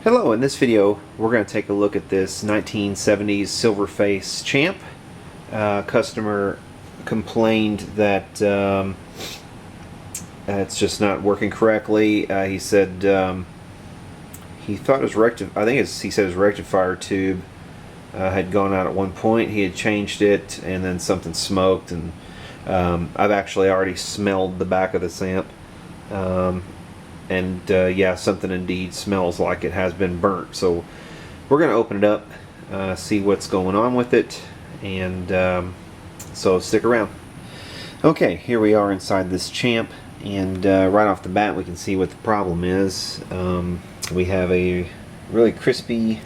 Hello, in this video we're going to take a look at this 1970s Silverface Champ. Customer complained that it's just not working correctly. He said he thought his he said his rectifier tube had gone out at one point. He had changed it and then something smoked, and I've actually already smelled the back of this amp. Yeah, something indeed smells like it has been burnt. So we're going to open it up, see what's going on with it, and so stick around. Okay, here we are inside this Champ, and right off the bat we can see what the problem is. We have a really crispy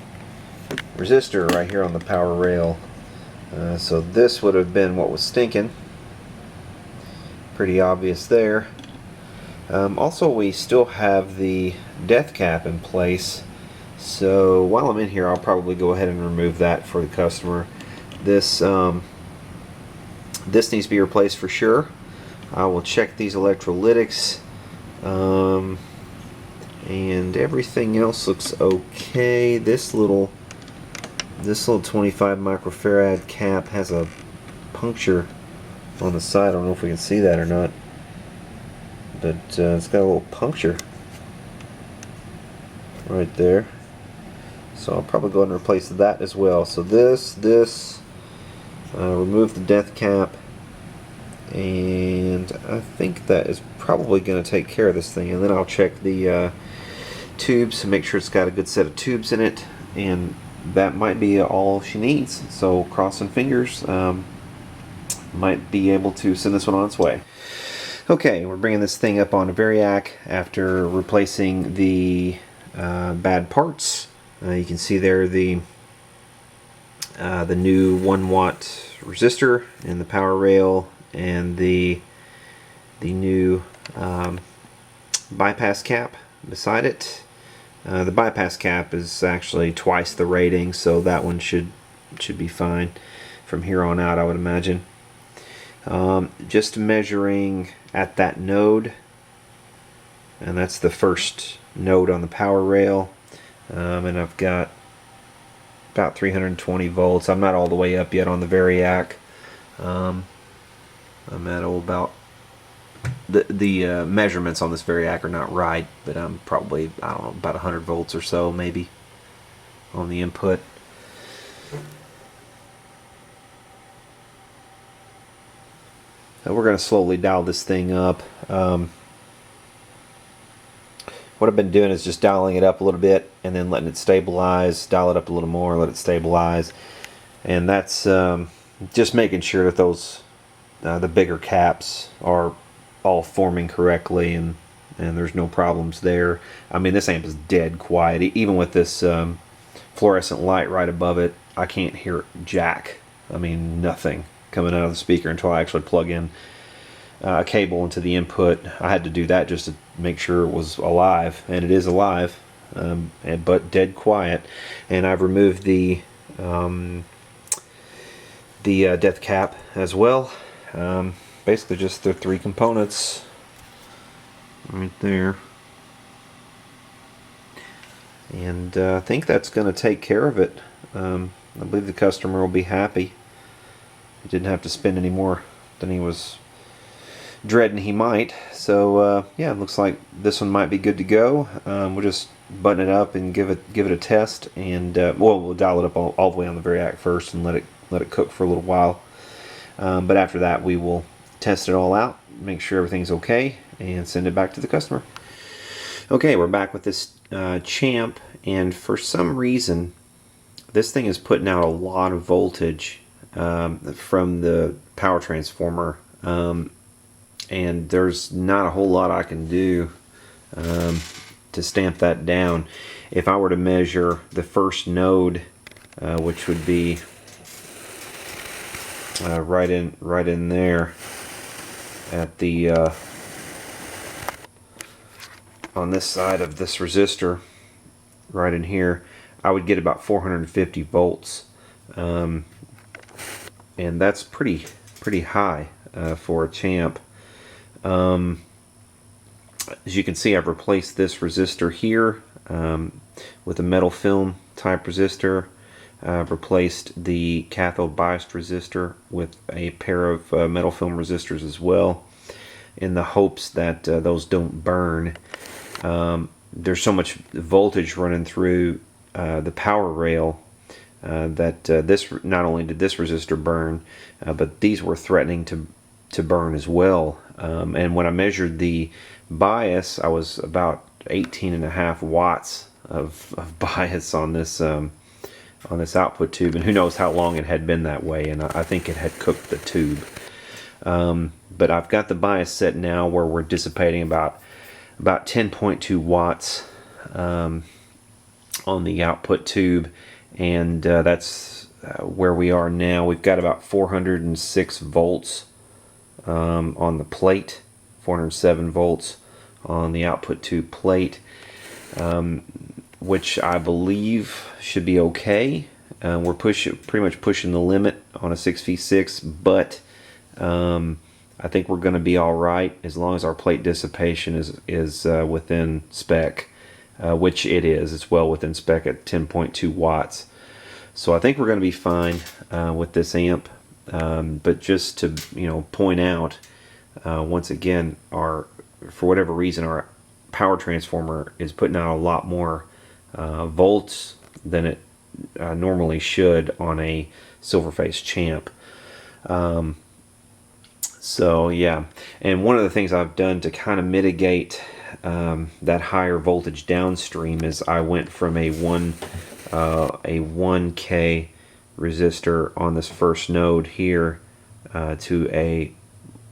resistor right here on the power rail. So this would have been what was stinking. Pretty obvious there. Also, we still have the death cap in place, so while I'm in here I'll probably go ahead and remove that for the customer. This needs to be replaced for sure. I will check these electrolytics, and everything else looks okay. This little 25 microfarad cap has a puncture on the side. I don't know if we can see that or not, but it's got a little puncture right there, so I'll probably go ahead and replace that as well. So remove the death cap, and I think that is probably going to take care of this thing. And then I'll check the tubes to make sure it's got a good set of tubes in it, and that might be all she needs. So crossing fingers, might be able to send this one on its way. Okay, we're bringing this thing up on a Variac after replacing the bad parts. You can see there the new 1-watt resistor in the power rail, and the new bypass cap beside it. The bypass cap is actually twice the rating, so that one should be fine from here on out, I would imagine. Just measuring at that node, and that's the first node on the power rail, and I've got about 320 volts. I'm not all the way up yet on the Variac. I'm at about the measurements on this Variac are not right, but I'm probably, I don't know, about 100 volts or so maybe on the input. We're going to slowly dial this thing up. What I've been doing is just dialing it up a little bit and then letting it stabilize, dial it up a little more, let it stabilize, and that's just making sure that those the bigger caps are all forming correctly, and there's no problems there. I mean, this amp is dead quiet. Even with this fluorescent light right above it, I can't hear jack. I mean, nothing coming out of the speaker until I actually plug in a cable into the input. I had to do that just to make sure it was alive, and it is alive, but dead quiet. And I've removed the death cap as well. Basically just the 3 components right there, and I think that's going to take care of it. I believe the customer will be happy. He didn't have to spend any more than he was dreading he might. So yeah, it looks like this one might be good to go. We'll just button it up and give it a test, and we'll dial it up all the way on the Variac first and let it cook for a little while. But after that, we will test it all out, make sure everything's okay, and send it back to the customer. Okay, we're back with this Champ, and for some reason this thing is putting out a lot of voltage from the power transformer, and there's not a whole lot I can do to stamp that down. If I were to measure the first node, which would be right in there at the on this side of this resistor, right in here, I would get about 450 volts, and that's pretty high for a Champ. As you can see, I've replaced this resistor here. with a metal film type resistor. Replaced the cathode biased resistor with a pair of metal film resistors as well, in the hopes that those don't burn. There's so much voltage running through the power rail that this, not only did this resistor burn, but these were threatening to burn as well. And when I measured the bias, I was about 18.5 watts of bias on this output tube, and who knows how long it had been that way, and I think it had cooked the tube. But I've got the bias set now where we're dissipating about 10.2 watts on the output tube, and that's where we are now. We've got about 406 volts on the plate, 407 volts on the output tube plate, which I believe should be okay. We're pretty much pushing the limit on a 6v6, but I think we're going to be all right as long as our plate dissipation is within spec, which it is. It's well within spec at 10.2 watts. So I think we're going to be fine with this amp. But just to point out, once again, for whatever reason, our power transformer is putting out a lot more volts than it normally should on a Silverface Champ. So yeah, and one of the things I've done to kind of mitigate that higher voltage downstream is I went from a 1K resistor on this first node here to a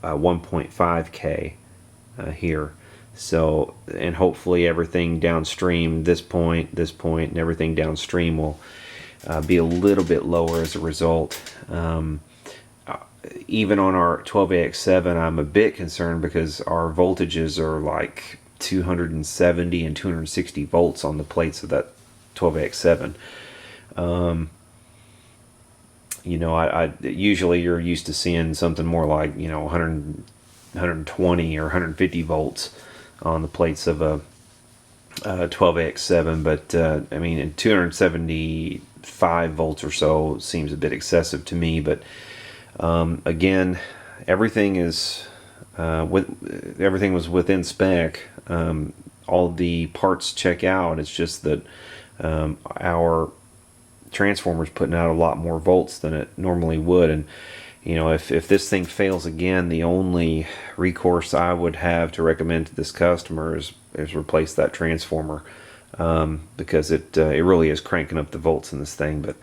1.5K here. So, and hopefully everything downstream, this point, and everything downstream will be a little bit lower as a result. Even on our 12AX7, I'm a bit concerned because our voltages are like 270 and 260 volts on the plates of that 12AX7. I usually you're used to seeing something more like 120 or 150 volts on the plates of a 12AX7, but I mean 275 volts or so seems a bit excessive to me. But again, everything was within spec. All the parts check out. It's just that our transformer's putting out a lot more volts than it normally would, and if this thing fails again, the only recourse I would have to recommend to this customer is replace that transformer, because it really is cranking up the volts in this thing. But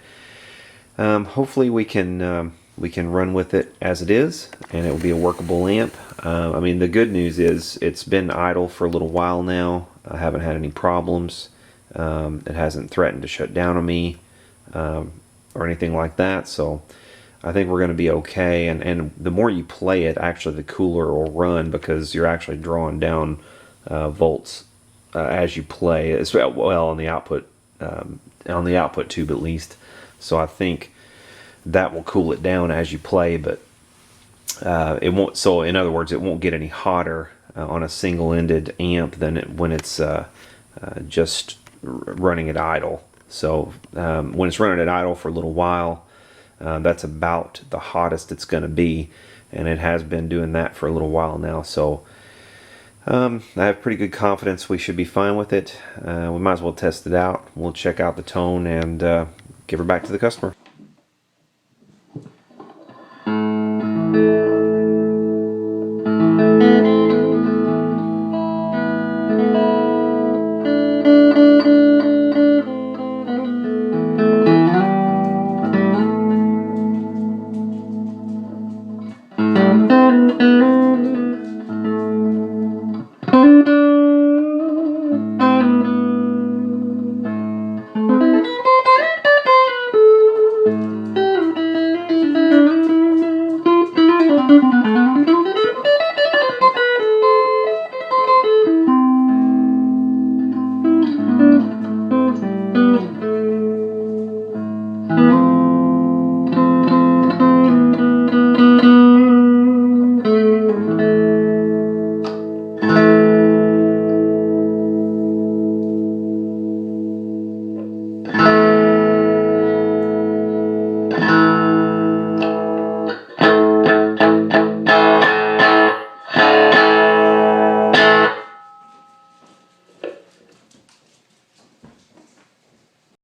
hopefully we can run with it as it is, and it will be a workable amp. I mean, the good news is it's been idle for a little while now. I haven't had any problems. It hasn't threatened to shut down on me or anything like that, so I think we're going to be okay. And the more you play it, actually the cooler it will run, because you're actually drawing down volts as you play, as well on the output tube at least. So I think that will cool it down as you play, but it won't. So in other words, it won't get any hotter on a single-ended amp than when it's just running at idle. So when it's running at idle for a little while, that's about the hottest it's going to be, and it has been doing that for a little while now. So I have pretty good confidence we should be fine with it. We might as well test it out. We'll check out the tone and give her back to the customer.